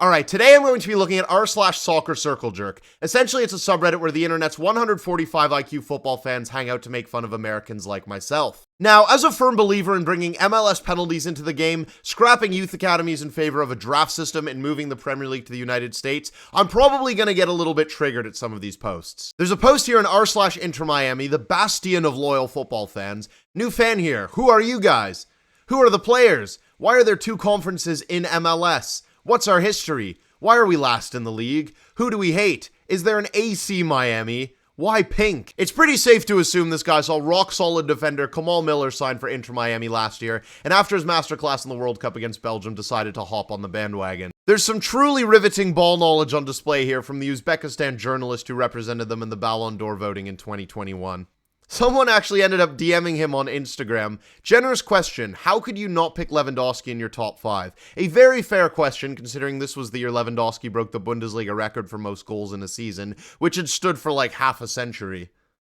Alright, today I'm going to be looking at r/soccer circle jerk. Essentially, it's a subreddit where the internet's 145 IQ football fans hang out to make fun of Americans like myself. Now, as a firm believer in bringing MLS penalties into the game, scrapping youth academies in favor of a draft system, and moving the Premier League to the United States, I'm probably going to get a little bit triggered at some of these posts. There's a post here in r/Inter Miami, the bastion of loyal football fans. New fan here. Who are you guys? Who are the players? Why are there two conferences in MLS? What's our history? Why are we last in the league? Who do we hate? Is there an AC Miami? Why pink? It's pretty safe to assume this guy saw rock-solid defender Kamal Miller sign for Inter Miami last year, and after his masterclass in the World Cup against Belgium, decided to hop on the bandwagon. There's some truly riveting ball knowledge on display here from the Uzbekistan journalist who represented them in the Balon d'Or voting in 2021. Someone actually ended up DMing him on Instagram. Generous question, how could you not pick Lewandowski in your top 5? A very fair question, considering this was the year Lewandowski broke the Bundesliga record for most goals in a season, which had stood for like half a century.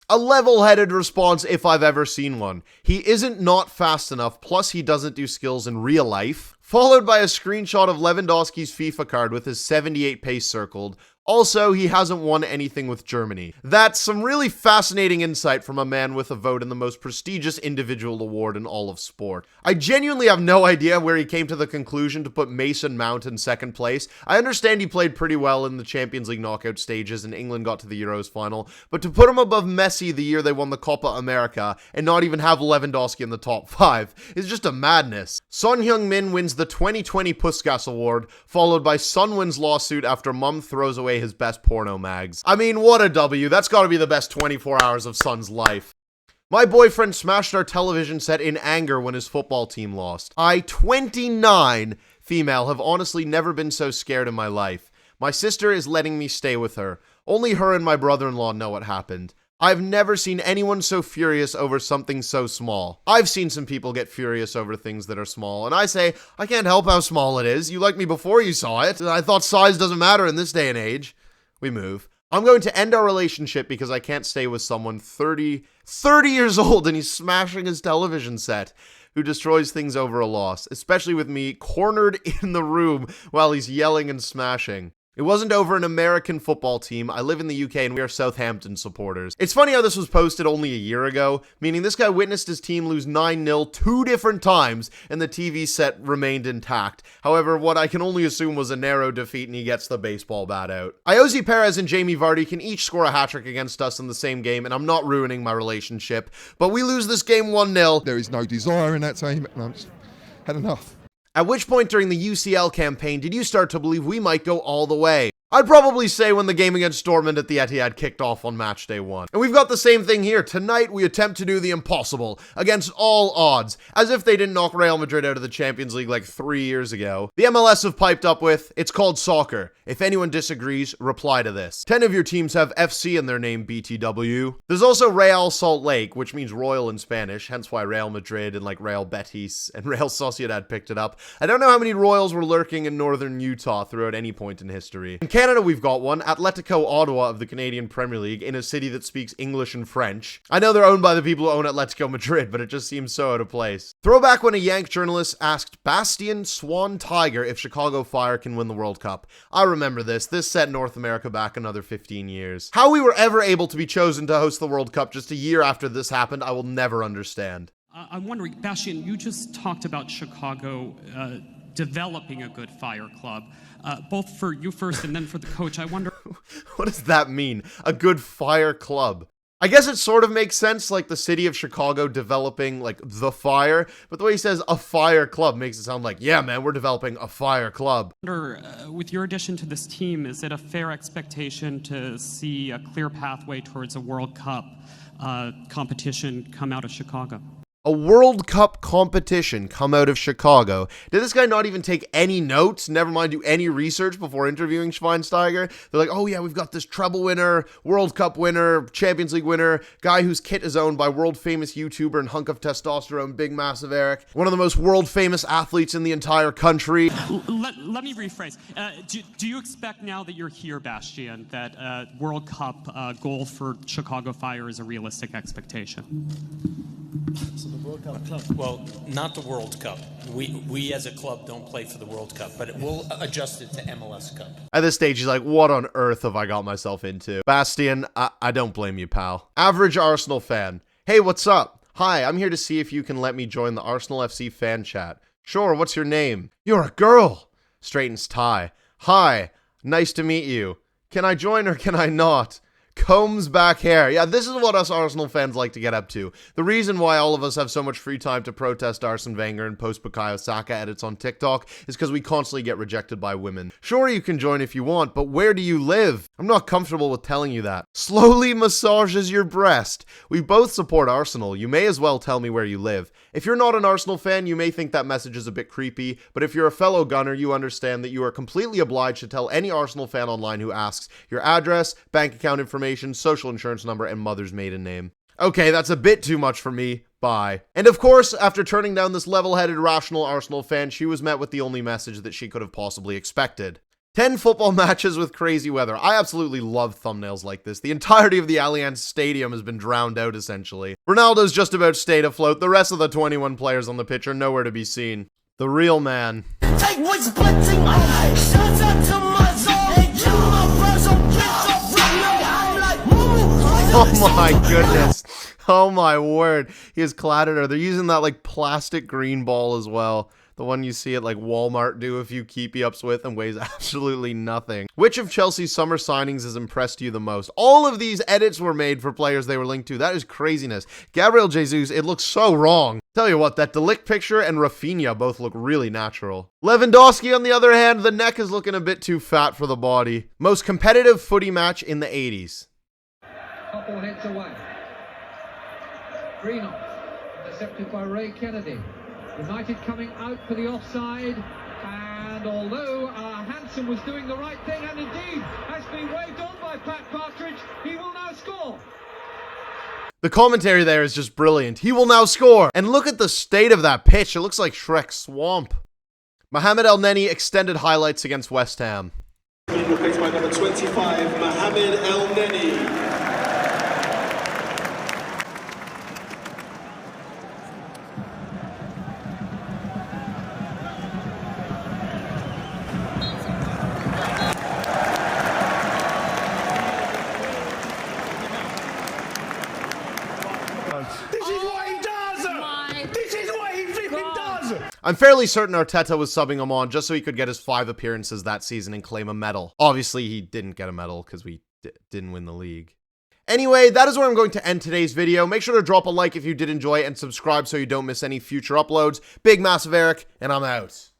A level-headed response if I've ever seen one. He isn't not fast enough, plus he doesn't do skills in real life. Followed by a screenshot of Lewandowski's FIFA card with his 78 pace circled. Also, he hasn't won anything with Germany. That's some really fascinating insight from a man with a vote in the most prestigious individual award in all of sport. I genuinely have no idea where he came to the conclusion to put Mason Mount in second place. I understand he played pretty well in the Champions League knockout stages and England got to the Euros final, but to put him above Messi the year they won the Copa America and not even have Lewandowski in the top 5 is just a madness. Son Heung-min wins the 2020 Puskas Award, followed by Son wins lawsuit after mum throws away his best porno mags. I mean, what a W. That's gotta be the best 24 hours of Son's life. My boyfriend smashed our television set in anger when his football team lost. I, 29, female, have honestly never been so scared in my life. My sister is letting me stay with her. Only her and my brother-in-law know what happened. I've never seen anyone so furious over something so small. I've seen some people get furious over things that are small, and I say, I can't help how small it is. You liked me before you saw it. I thought size doesn't matter in this day and age. We move. I'm going to end our relationship because I can't stay with someone 30 years old and he's smashing his television set, who destroys things over a loss, especially with me cornered in the room while he's yelling and smashing. It wasn't over an American football team. I live in the UK and we are Southampton supporters. It's funny how this was posted only a year ago, meaning this guy witnessed his team lose 9-0 2 different times and the TV set remained intact. However, what I can only assume was a narrow defeat and he gets the baseball bat out. Iosi Perez and Jamie Vardy can each score a hat-trick against us in the same game and I'm not ruining my relationship, but we lose this game 1-0. There is no desire in that team and I've had enough. At which point during the UCL campaign did you start to believe we might go all the way? I'd probably say when the game against Dortmund at the Etihad kicked off on match day 1. And we've got the same thing here. Tonight we attempt to do the impossible against all odds, as if they didn't knock Real Madrid out of the Champions League like 3 years ago. The MLS have piped up with, it's called soccer. If anyone disagrees, reply to this. 10 of your teams have FC in their name, BTW. There's also Real Salt Lake, which means royal in Spanish, hence why Real Madrid and like Real Betis and Real Sociedad picked it up. I don't know how many royals were lurking in northern Utah throughout any point in history. In Canada, we've got one, Atletico Ottawa of the Canadian Premier League, in a city that speaks English and French. I know they're owned by the people who own Atletico Madrid, but it just seems so out of place. Throwback when a Yank journalist asked Bastian Swan Tiger if Chicago Fire can win the World Cup. I remember this. This set North America back another 15 years. How we were ever able to be chosen to host the World Cup just a year after this happened, I will never understand. I'm wondering, Bastian, you just talked about Chicago developing a good fire club, both for you first and then for the coach. I wonder... What does that mean? A good fire club? I guess it sort of makes sense, like the city of Chicago developing, like, the fire, but the way he says a fire club makes it sound like, yeah, man, we're developing a fire club. I wonder, with your addition to this team, is it a fair expectation to see a clear pathway towards a World Cup competition come out of Chicago? A World Cup competition come out of Chicago. Did this guy not even take any notes, never mind do any research before interviewing Schweinsteiger? They're like, oh yeah, we've got this treble winner, World Cup winner, Champions League winner, guy whose kit is owned by world famous YouTuber and hunk of testosterone, Big Massive Eric, one of the most world famous athletes in the entire country. Let me rephrase. Do you expect now that you're here, Bastian, that World Cup goal for Chicago Fire is a realistic expectation? So the Well, not the World Cup. We as a club don't play for the World Cup, but we'll adjust it to MLS Cup. At this stage, he's like, what on earth have I got myself into? Bastian, I don't blame you, pal. Average Arsenal fan. Hey, what's up? Hi, I'm here to see if you can let me join the Arsenal FC fan chat. Sure, what's your name? You're a girl. Straightens tie. Hi, nice to meet you. Can I join or can I not? Combs back hair. Yeah, this is what us Arsenal fans like to get up to. The reason why all of us have so much free time to protest Arsene Wenger and post Bukayo Saka edits on TikTok is because we constantly get rejected by women. Sure, you can join if you want, but where do you live? I'm not comfortable with telling you that. Slowly massages your breast. We both support Arsenal. You may as well tell me where you live. If you're not an Arsenal fan, you may think that message is a bit creepy, but if you're a fellow Gunner, you understand that you are completely obliged to tell any Arsenal fan online who asks your address, bank account information, social insurance number, and mother's maiden name. Okay, that's a bit too much for me. Bye. And of course, after turning down this level-headed, rational Arsenal fan, she was met with the only message that she could have possibly expected. 10 football matches with crazy weather. I absolutely love thumbnails like this. The entirety of the Allianz Stadium has been drowned out, essentially. Ronaldo's just about stayed afloat. The rest of the 21 players on the pitch are nowhere to be seen. The real man. Take what's blitzing my eyes. Shout out to my zone. They kill my personal bitch. I'm like, Oh my goodness. Oh my word. He has clattered her. They're using that like plastic green ball as well. The one you see at like Walmart do a few keepy-ups with and weighs absolutely nothing. Which of Chelsea's summer signings has impressed you the most? All of these edits were made for players they were linked to. That is craziness. Gabriel Jesus, it looks so wrong. Tell you what, that De Ligt picture and Rafinha both look really natural. Lewandowski, on the other hand, the neck is looking a bit too fat for the body. Most competitive footy match in the 80s. Couple heads away. Greenhoff, intercepted by Ray Kennedy. United coming out for the offside, and although Hansen was doing the right thing, and indeed has been waved on by Pat Partridge, he will now score. The commentary there is just brilliant. He will now score. And look at the state of that pitch. It looks like Shrek's swamp. Mohamed El Neni extended highlights against West Ham. Being replaced by number 25, Mohamed El Neni. This is what he does! This is what he flipping does! I'm fairly certain Arteta was subbing him on just so he could get his 5 appearances that season and claim a medal. Obviously, he didn't get a medal because we didn't win the league. Anyway, that is where I'm going to end today's video. Make sure to drop a like if you did enjoy it and subscribe so you don't miss any future uploads. Big Massive Eric, and I'm out.